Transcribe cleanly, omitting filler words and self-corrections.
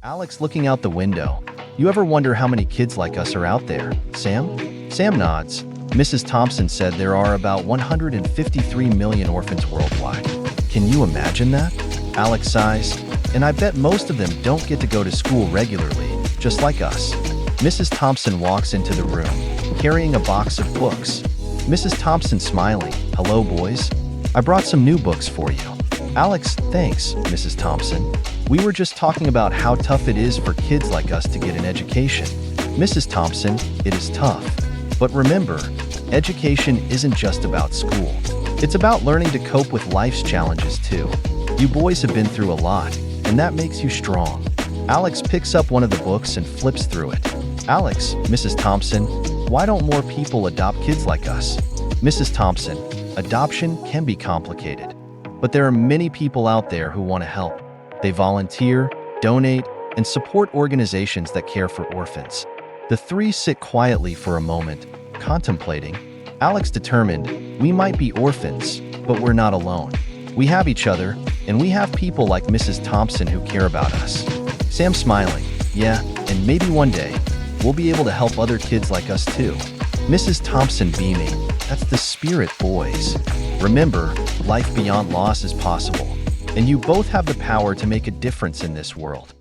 Alex looking out the window. You ever wonder how many kids like us are out there, Sam? Sam nods. Mrs. Thompson said there are about 153 million orphans worldwide. Can you imagine that? Alex sighs. And I bet most of them don't get to go to school regularly, just like us. Mrs. Thompson walks into the room, carrying a box of books. Mrs. Thompson smiling. Hello, boys. I brought some new books for you. Alex, thanks, Mrs. Thompson. We were just talking about how tough it is for kids like us to get an education. Mrs. Thompson, it is tough. But remember, education isn't just about school. It's about learning to cope with life's challenges too. You boys have been through a lot, and that makes you strong. Alex picks up one of the books and flips through it. Alex, Mrs. Thompson, why don't more people adopt kids like us? Mrs. Thompson, adoption can be complicated. But there are many people out there who want to help. They volunteer, donate, and support organizations that care for orphans. The three sit quietly for a moment, contemplating. Alex determined, we might be orphans, but we're not alone. We have each other, and we have people like Mrs. Thompson who care about us. Sam smiling, yeah, and maybe one day, we'll be able to help other kids like us too. Mrs. Thompson beaming, that's the spirit, boys. Remember, life beyond loss is possible, and you both have the power to make a difference in this world.